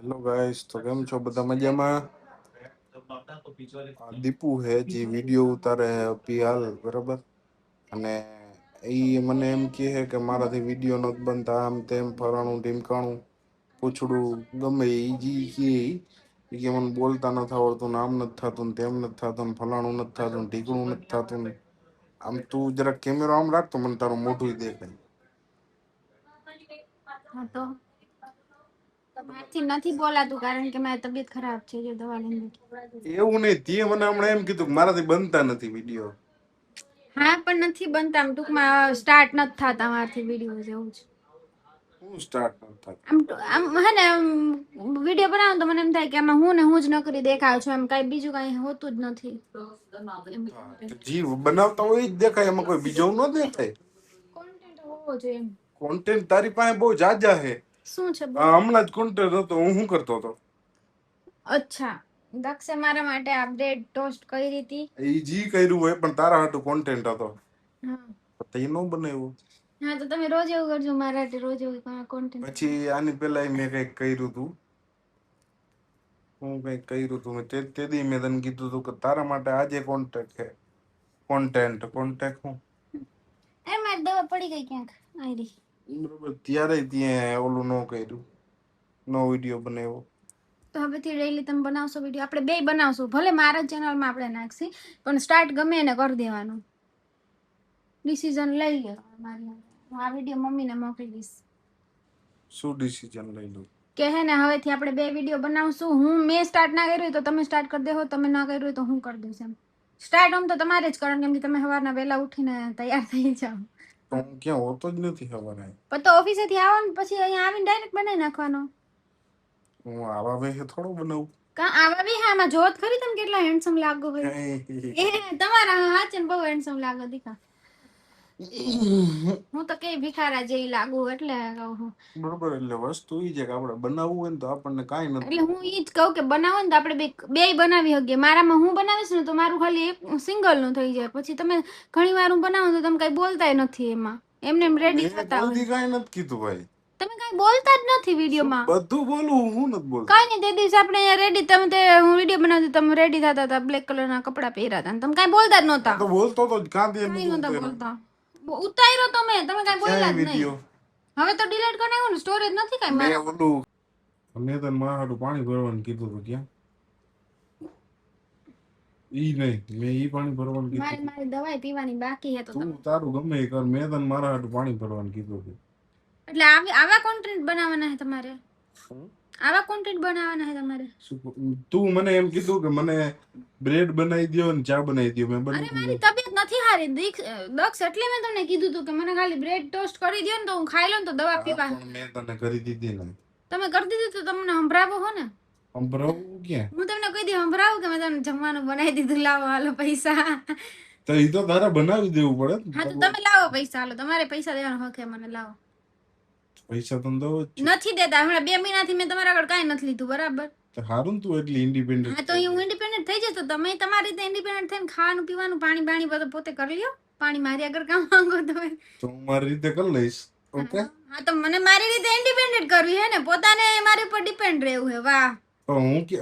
Hello guys, તો કેમ છો બધા મજામાં? આ દીપુ હે જે વિડીયો ઉતારે હે અભી હાલ, બરાબર. અને એ મને એમ કહે કે મારાથી વિડીયો નથી બનતા, આમ તેમ ફલાણું ઢીમકાણું પૂછડું ગમે એ જી કે મને બોલતા નથી આવડતું, આમ નથી થતું ને તેમ નથી થતું ને ફલાણું નથી થતું ઢીકણું નથી થતું ને. આમ તું જરા કેમેરો આમ રાખતો મને તારું મોઢું દેખાય. હા તો મારથી નથી બોલાતું કારણ કે મારી તબિયત ખરાબ છે. જો દવા લઈને એવું નહીં, તે મને હમણાં એમ કીધું કે મારાથી બનતા નથી વિડીયો. હા પણ નથી બનતા, ટૂંકમાં સ્ટાર્ટ નથી થતા મારથી વિડીયો જેવું છે. હું સ્ટાર્ટ નથી થતું? આમ હે ને વિડીયો બનાવું તો મને એમ થાય કે આમાં હું ને હું જ નકરી દેખાવ છું, એમ કઈ બીજું કઈ હોતું જ નથી. જીવ બનાવતા હોય જ દેખાય, એમાં કોઈ બીજો ન દેખાય. કોન્ટેન્ટ હોવો જોઈએ એમ. કોન્ટેન્ટ તારી પાસે બહુ જાજા હે. શું છે? હમણાં જ કોન્ટેન્ટ હતો, હું શું કરતો હતો? અચ્છા, દક્ષે મારા માટે આ બ્રેડ ટોસ્ટ કરી હતી. એ જી કર્યું હોય પણ તારા હાટુ કોન્ટેન્ટ હતો. હા તે નો બનાવ્યો. હા તો તમે રોજ એવું કરજો મારા માટે, રોજ એવું કોન્ટેન્ટ. પછી આની પેલા મેં કઈક કર્યું હતું. હું કઈક કર્યું હતું તે દી મેં તને કીધું હતું કે તારા માટે આજે કોન્ટેક્ટ છે. કોન્ટેક્ટ હું એમાં દવા પડી ગઈ ક્યાંક આયરી. બરોબર, ત્યારે ત્યાં ઓલું ન કર્યું, નો વિડીયો બનાવ્યો. તો હવેથી ડેઈલી તમે બનાવશો વિડીયો, આપણે બે બનાવશું, ભલે મારા ચેનલમાં આપણે નાખશી પણ સ્ટાર્ટ ગમે એને કરી દેવાનું. ડિસિઝન લઈ લે મારી. હું આ વિડીયો મમ્મીને મોકલી દઈશ. શું ડિસિઝન લઈ લઉં? કે હે ને હવેથી આપણે બે વિડીયો બનાવશું. મેં સ્ટાર્ટ ના કર્યું તો તમે સ્ટાર્ટ કરી દેહો, તમે ના કર્યું હોય તો હું કરી દઈશ એમ. સ્ટાર્ટ આમ તો તમારે જ કરવાનું, કેમ કે તમે સવારના વહેલા ઉઠીને તૈયાર થઈ જાઓ. તો હું ક્યાં હોતો જ નથી સવારે. પણ તો ઓફિસેથી આવો ને પછી અહીંયા આવીને ડાયરેક્ટ બનાવી નાખવાનો. હું આવા વેહે થોડો બનાવું. કા આવા બી હા, માં જોત ખરી તમે કેટલા હેન્ડસમ લાગો હોય. તમારા હાચે બહુ હેન્ડસમ લાગો દીકા. હું તો કઈ ભિખારા જેવી લાગુ એટલે કહું છું. બરોબર, એટલે વસ્તુ ઈ છે કે આપણે બનાવવું હોય ને તો આપણને કાંઈ નથી. એટલે હું ઈ જ કહું કે બનાવો ને તો આપણે બે બનાવી શકીએ. મારામાં હું બનાવીશ ને તો મારું ખાલી એક સિંગલ નું થઈ જાય. પછી તમે ઘણી વાર હું બનાવું તો તમે કઈ બોલતાય નથી એમાં, એમને એમ રેડી થતા હોય. કોઈ કાંઈ નથી કીધું ભાઈ. તમે કઈ બોલતા જ નથી વિડીયોમાં. બધું બોલું, હું નથી બોલતો. કઈ નહીં, તે દિવસે આપણે રેડી, તમે તે હું વિડીયો બનાવતી, તમે રેડી થતા હતા, બ્લેક કલરના કપડા પહેર્યા હતા, તમે કઈ બોલતા જ નહોતા. તો બોલતો તો કાં દે કઈ નહોતા બોલતા. ઉતાર્યો તમે કઈ બોલ્યા જ નહીં. હવે તો ડિલીટ કરી નાખ્યું ને, સ્ટોરેજ નથી કઈ મારા. મેં તને મારા હાટુ પાણી ભરવાનું કીધું હતું ક્યાં? ઈ નહીં, મેં ઈ પાણી ભરવાનું કીધું. મારી દવાઈ પીવાની બાકી હે. તો તું તારું ગમે એ કર, મેં તને મારા હાટુ પાણી ભરવાનું કીધું હતું. એટલે આવા કોન્ટેન્ટ બનાવવાના છે તમારે? આવા કોન્ટેન્ટ બનાવવાના છે તમારે? તું મને એમ કીધું કે મને બ્રેડ બનાવી દો ને ચા બનાવી દો. મેં અરે મારી તબિયત નથી હારી દક્ષ, એટલે મેં તમને કીધું હતું કે મને ખાલી બ્રેડ ટોસ્ટ કરી દો ને તો હું ખાઈ લઉં તો દવા પીવા. મેં તને કરી દીધી ને. તમે કરી દીધું તો તમને સંભળાવો હો ને. સંભળાવું ક્યાં? હું તમને કહી દે સંભળાવું કે મેં તમને જમવાનું બનાવી દીધું, લાવો હાલો પૈસા. તો એ તો તારે બનાવી દેવું પડે. હા તો તમે લાવો પૈસા, હાલો તમારે પૈસા દેવાનો હક હે, મને લાવો. પૈસા તને દો જ નથી દેતા. હમણાં 2 મહિનાથી મેં તમારા આગળ કાંઈ નથી લીધું, બરાબર? તો હારું તું એટલી ઇન્ડિપેન્ડન્ટ. હા તો હું ઇન્ડિપેન્ડન્ટ થઈ જતો, તમે તમારી રીતે ઇન્ડિપેન્ડન્ટ થઈને ખાવાનું પીવાનું પાણી બધું પોતે કરી લ્યો. પાણી મારી આગળ કામ માંગો તમે? તો હું મારી રીતે કરી લઈશ. ઓકે, હા તો મને મારી રીતે ઇન્ડિપેન્ડન્ટ કરવી હે ને, પોતાને મારી ઉપર ડિપેન્ડ રહેવું હે. વાહ, તો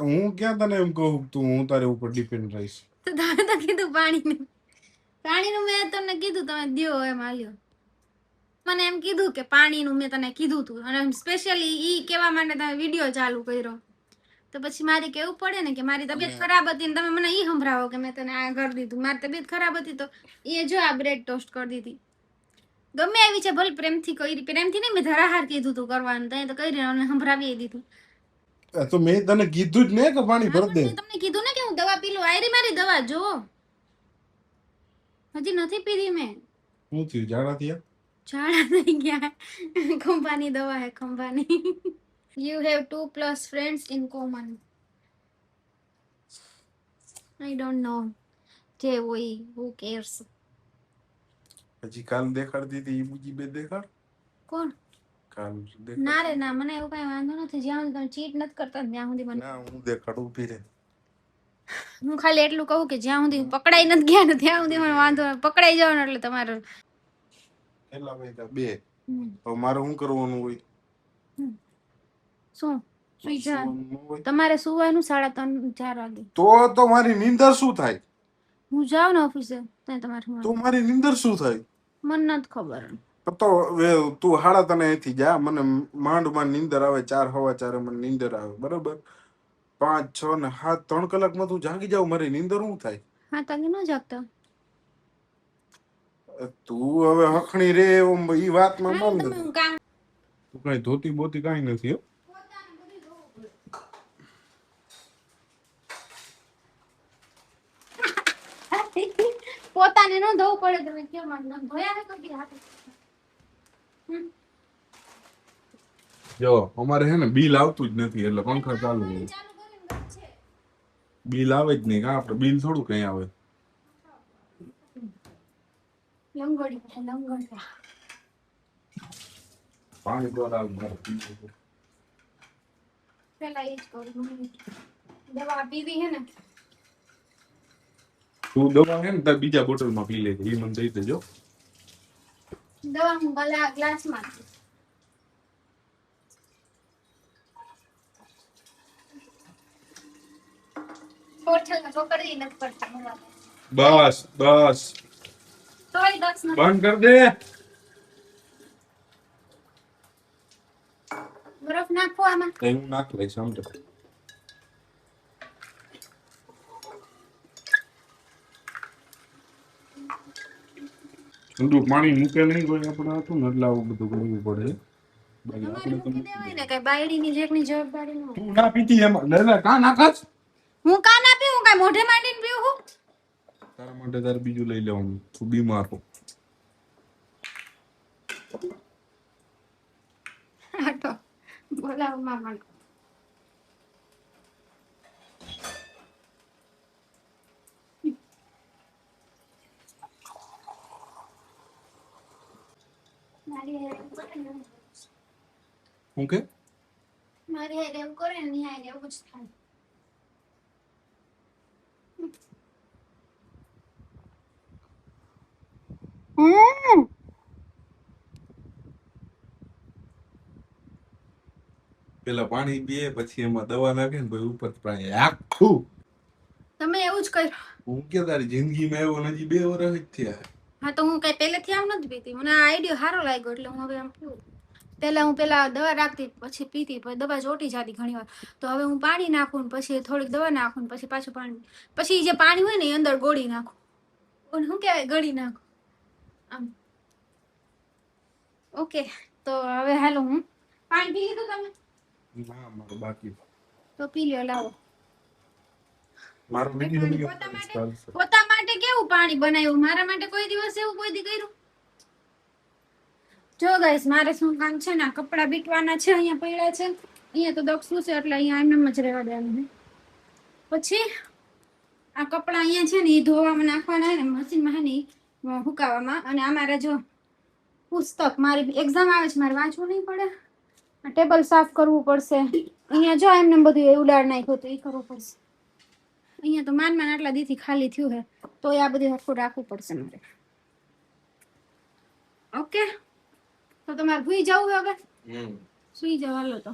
હું ક્યાં તને એમ કહું તું હું તારી ઉપર ડિપેન્ડ રહીશ? તો તમે તો કીધું પાણીનું મેં તમને કીધું, તમે દ્યો એમ હાલ્યો. મને એમ કીધું કે પાણીનું મેં તને કીધું તું, અને સ્પેશિયલી ઈ કહેવા માટે તમે વિડીયો ચાલુ કર્યો. તો પછી મારે કેવું પડે ને કે મારી તબિયત ખરાબ હતી ને તમે મને ઈ સંભળાવો કે મેં તને આ કરી દીધું. મારી તબિયત ખરાબ હતી તો એ જો આ બ્રેડ ટોસ્ટ કરી દીધી. ગમે આવી છે, ભલે પ્રેમથી કરી, પ્રેમથી નહીં, મેં ધરાહાર કીધું તું કરવાનું, તો તો કરી અને સંભળાવી દીધું. તો મેં તને કીધું જ ને કે પાણી ભર દે. મેં તમને કીધું ને કે હું દવા પી લઉં. આયરી મારી દવા જો, હજી નથી પીધી મેં. શું થયું? ઝાડા થયા? ઝાડા થઈ ગયા. ખંભાની દવા હે, ખંભાની. You have 2+ friends in common. I don't know. જે હોય, who cares? હજી કાલ દેખાડતી હતી, ઈ બીજી બે દેખાડ. કોણ? કાલ ના રે ના, મને એવું કઈ વાંધો નથી. જ્યાં સુધી તમે ચીટ નથી કરતા ત્યાં સુધી મને. ના, હું દેખાડું, ઊભી રહે. હું ખાલી એટલું કહું કે જ્યાં સુધી પકડાઈ નથી ગયા ને ત્યાં સુધી મને વાંધો નથી. પકડાઈ જાવ ને એટલે તમારે કેટલા પૈસા? 2. હવે મારે શું કરવાનું હોય? શું સુઈ જા. સુવાનું ન હોય. તમારે સુવાનું 3:30-4 વાગે. તો મારી નીંદર શું થાય? હું જાઉં ને ઓફિસે ત્યાં તમારે તો સુવાનું. મારી નીંદર શું થાય? મને નથી ખબર. તો તું 3:30 અહીંથી જા, મને માંડ નીંદર આવે, 4 સવા 4 મને નીંદર આવે, બરોબર? 5 6 ને 7 3 કલાકમાં તું જાગી જાવ, મારી નીંદર શું થાય? 7 વાગે ન જાગતા. તું હવે હખણી રે એમ ઈ વાતમાં હા, માન તમે નથી. હું કામ તું કઈ ધોતી બોતી કઈ નથી હો. પોતાને ન ધોવું પડે, તમે કેમ આમ ધોયા ને કદી હાથે. જો અમારે હે ને બિલ આવતું જ નથી, એટલે પંખા ચાલુ હોય. ચાલુ કરીને વાત છે. બિલ આવે જ નહીં, આપણે બિલ થોડું કઈ આવે. લંગોડી. પાણી તો આવે મારે પીવું છે. પેલા એ જ કરું. દવા પીવી હે ને. તું દવા હે ને તાર બીજા બોટલમાં પી લેજે, ઈ મને દઈ દેજો. દવા હું ગ્લાસમાં. બોટલમાં ચોકડી નથી પડતા. બસ બસ તોય 10 નથી. બંધ કર દે. બરફ નાખો આમાં. હું નાખ લઈશ સમજો. ઠંડુ પાણી મૂકે નહીં કોઈ આપણે હતું ને એટલે આવું બધું કરવું પડે. બાકી તમારે આપણે મૂકી દેવાય ને, કઈ બાયડીની જેકની જવાબદારી ન હોય. તું ના પીતી એમાં લે લે કાં નાખસ. હું કાન આપી, હું કઈ મોઢે માંડીને પીવું હું. તારા માટે તારે બીજું લઈ લેવાનું, તું બીમાર હો. હા તો બોલાવો મામા. મારી હારે એવું કરે ને, હું કે મારી હારે એવું કરે ને, એની હારે એવું જ થાય. પેલા પાણી પીએ પછી એમાં દવા નાખે ને પછી ઉપર પાણી આખું. તમે એવું જ કર્યું. હું કે તારી જિંદગીમાં એવો હજી 2 વર્ષ જ થયા. હા તો હું કઈ પહેલેથી આમ નથી પીતી. મને આ આઈડિયો સારો લાગ્યો એટલે હું હવે આમ પીવું. પહેલા હું દવા રાખતી, પછી પીતી, પછી દવા ચોટી જતી ઘણી વાર. તો હવે હું પાણી નાખું ને પછી થોડીક દવા નાખું ને પછી પાછું પાણી, પછી જે પાણી હોય ને એ અંદર ગોળી નાખું. અને શું કહેવાય, ગળી નાખું આમ. ઓકે, તો હવે હાલો હું પાણી પી લીધું તમે? ના મારું બાકી. તો પી લ્યો, લાવો. મારો વિડિયો પોતા માટે કેવું પાણી બનાવ્યું, મારા માટે કોઈ દિવસ એવું કોઈ દી કર્યું? જો ગાઈસ, મારે શું કામ છે ને, કપડા બીટવાના છે, અહીંયા પડ્યા છે. અહીંયા તો દક્ષું છે એટલે અહીંયા એમને જ રહેવા દેવાનું છે. પછી આ કપડા અહીંયા છે ને એ ધોવામાં નાખવાના ને મશીનમાં હે ને હુકાવામાં. અને અમારે જો પુસ્તક, મારી એક્ઝામ આવે છે, મારે વાંચવું નહીં પડે. આ ટેબલ સાફ કરવું પડશે. અહીંયા જો એમને બધું એવું ઉડાડ નાખ્યું તો એ કરવું પડશે. અહીંયા તો માન આટલા દીથી ખાલી થયું હે, તો આ બધું હરખું રાખવું પડશે મારે. ઓકે, તો તમારે ભૂઈ જવું હવે? સુઈ જાવ હાલો. તો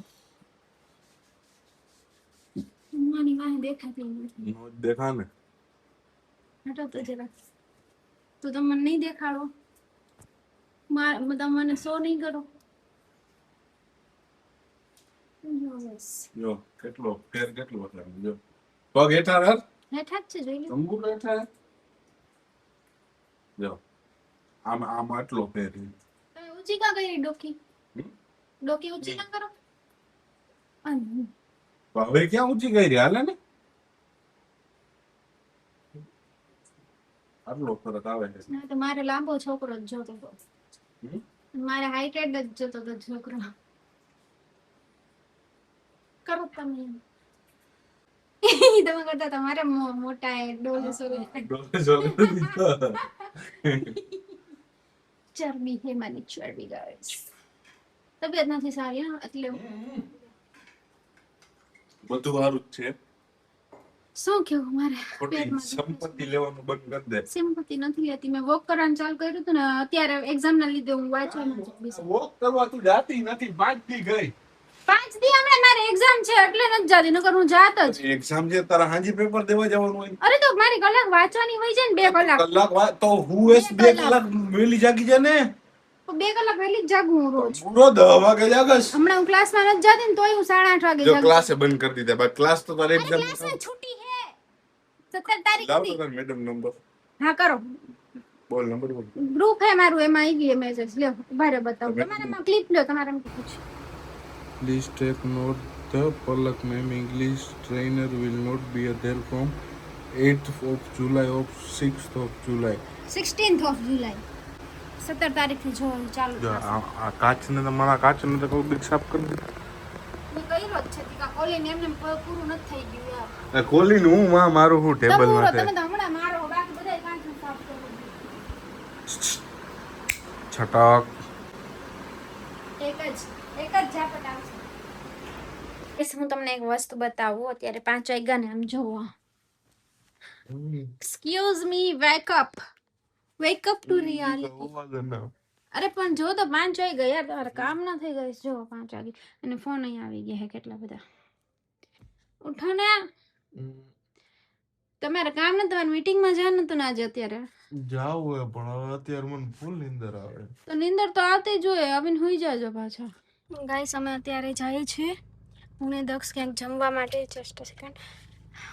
માની વાહે દેખાતી નથી. નો દેખા ને હટો તો જરા. તો તમે મને નહીં દેખાડો, તમે મને શો નહીં કરો. જો કેટલો ફેર કેટલો હતો જો. પગ હેઠા રાખ. હેઠા જ છે, જોઈ લો. અંગૂઠો હેઠા જો. આમ આટલો ફેર છે. તમે ઊંચી કા કરી ડોકી? ડોકી ઊંચી ના કરો. હવે ક્યાં ઊંચી કરી હાલે ને આટલો ફરક આવે છે. ના તો મારે લાંબો છોકરો જ જોતો હતો. મારે હાઈટેડ જ જોતો હતો છોકરો. કરો તમે. તમે કરતા તમારે મોટા એ ડોલે સોલે ચરબી હે મારી ચરબી ગાઈસ. તબિયત નથી સારી હા, એટલે બધું સારું જ છે. શું કેવું, મારે ખોટી સંપત્તિ લેવાનું બંધ કરી દે. સિમ્પતિ નથી લેતી. મેં વોક કરવાનું ચાલુ કર્યું હતું ને, અત્યારે એક્ઝામ ના લીધે હું વાંચવા નથી. વોક કરવા તું જાતી નથી, ભાગતી ગઈ. 5 દી હમણાં મારે એક્ઝામ છે એટલે નથી જાતી, નકર હું જાત જ. એક્ઝામ છે તારા હાંજી પેપર દેવા જવાનું હોય. અરે તો મારી કલાક વાંચવાની હોય છે ને 2 કલાક. તો હું એસ 2 કલાક વેલી જાગી જા ને. 2 કલાક વહેલી જ જાગું હું રોજ. પૂરો 10 વાગે જાગસ. હમણાં હું ક્લાસમાં નથી જાતી ને તોય હું 8:30 વાગે જો જાગું. ક્લાસે બંધ કરી દીધા, બાકી ક્લાસ તો તારે એક્ઝામ ક્લાસમાં છૂટી હે 17 તારીખ લાવ સુધી. તો મેડમ નંબર હા કરો. બોલ નંબર બોલ. ગ્રુપ હે મારું, એમાં આવી ગઈ મેસેજ. લ્યો ભારે બતાવો તમારામાં ક્લિપ લ્યો તમારામાં પૂછ. Please take note the Palak ma'am English trainer will not be there from 8th of July of 6th of July. 16th of July 17 તારીખથી જો ચાલુ થશે. આ કાચને તમારા કાચને તો કોઈ બીક સાફ કરી દે. મેં કર્યો જ છે તીકા કોલીને એમને પૂરું નથી થઈ ગયું યાર. ખોલીને હું મારું હું ટેબલ તમે માથે તો હમણાં મારો બાકી બધાય કાંચ સાફ કરો. છટક. એક જ ઝાપટ આવશે. હું તમને એક વસ્તુ બતાવું. અત્યારે 5 વાગ્યા ને આમ જોવો. Excuse me, wake up to reality. અરે પણ જો તો 5 વાગ્યા યાર, તમારે કામ ના થઈ ગયું. જો 5 વાગે અને ફોન અહીં આવી ગયા છે કેટલા બધા. ઉઠો ને, તમારે કામ ને તમારે મીટિંગમાં જવાનું હતું ને આજે. અત્યારે જાવ હોય પણ હવે અત્યારે મને ફૂલ નીંદર આવે. તો નીંદર તો આવતી જ હોય. આવીને હુઈ જાજો પાછા. ગાઈસ અમે અત્યારે જઈએ છીએ હું ને દક્ષ ક્યાંક જમવા માટે. Just second.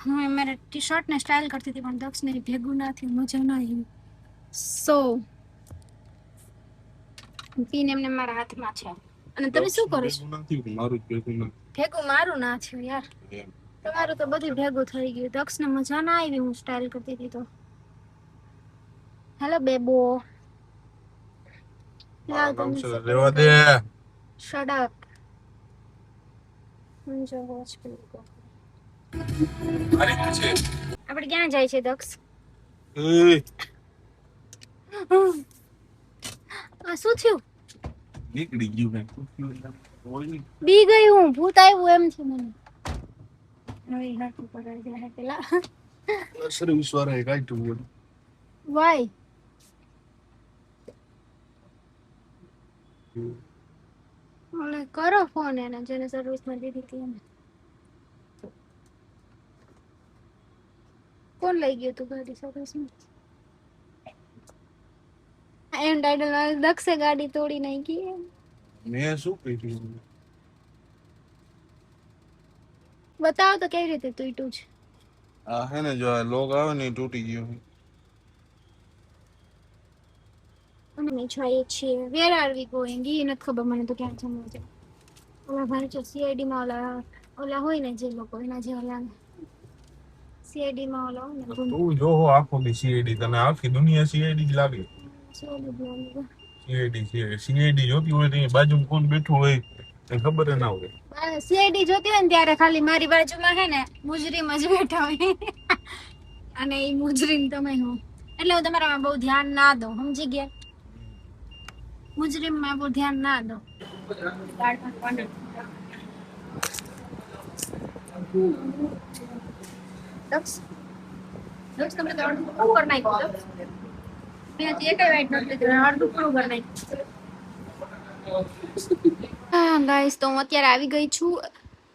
હું મારા ટી શર્ટ ને સ્ટાઇલ કરતી હતી પણ દક્ષ ને ભેગું ના થયું, મજા ના આવી. સો પીન એમને મારા હાથમાં છે. અને તમે શું કરો છો? ભેગું મારું ના થયું યાર, તમારું તો બધું ભેગું થઈ ગયું. દક્ષ ને મજા ના આવી હું સ્ટાઇલ કરતી હતી તો. હેલો બેબો. રેવા દે. Shut up. જો વોચ પ્લે કો. આપણે ક્યાં જાય છે દક્ષ? આ શું થયું? નીકળી ગયું. બી ગઈ હું, ભૂત આવ્યું એમ છે મને. હવે હાથ ઉપર આવી જાય પેલા. સર્વિસ વાળાએ કાઢ્યું. વાય ઓલે કરો ફોન એને જેને સર્વિસમાં દીધી હતી એને. કોણ લઈ ગયું તું ગાડી સર્વિસમાં? એમ ટાઈટલ વાળા દક્ષે ગાડી તોડી નાખી. મેં શું કર્યું? બતાવો તો કેવી રીતે તૂટ્યું છે. આ હે ને જો લોગ આવે ને તૂટી ગયો. અમે જોઈએ છીએ. Where are V going? ઈ નથી ખબર મને તો ક્યાં જમવા છે. ઓલા ભાઈ જો સીઆઈડી માં ઓલા હોય ને જે લોકો એના જે ઓલા સીઆઈડી માં ઓલા હોય ને તું જો હો આખો દી સીઆઈડી, તને આખી દુનિયા સીઆઈડી જ લાગે. સીઆઈડી જોતી હોય તો બાજુમાં કોણ બેઠું હોય તને ખબર ના હોય. સીઆઈડી જોતી હોય ને ત્યારે ખાલી મારી બાજુમાં હે ને મુજરીમ જ બેઠા હોય અને એ મુજરીમ તમે હો એટલે હું તમારામાં બહુ ધ્યાન ના દઉં, સમજી ગયા? મુજરીમ માં બહુ ધ્યાન ના દઉં. દક્ષ તમે તો અડધું પૂરું કરી નાખ્યું. દક્ષ મેં હજી એકેય વાઈટ નથી લીધું, અડધું પૂરું કરી નાખ્યું. હા ગાઈસ, તો હું અત્યારે આવી ગઈ છું.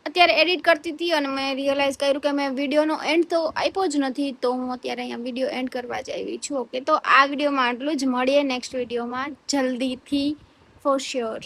અત્યારે એડિટ કરતી હતી અને મેં રિયલાઇઝ કર્યું કે મેં વિડીયોનો એન્ડ તો આપ્યો જ નથી, તો હું અત્યારે અહીંયા વિડીયો એન્ડ કરવા જ આવી છું. ઓકે, તો આ વિડીયોમાં આટલું જ. મળીએ નેક્સ્ટ વિડીયોમાં જલ્દીથી ફોર શ્યોર.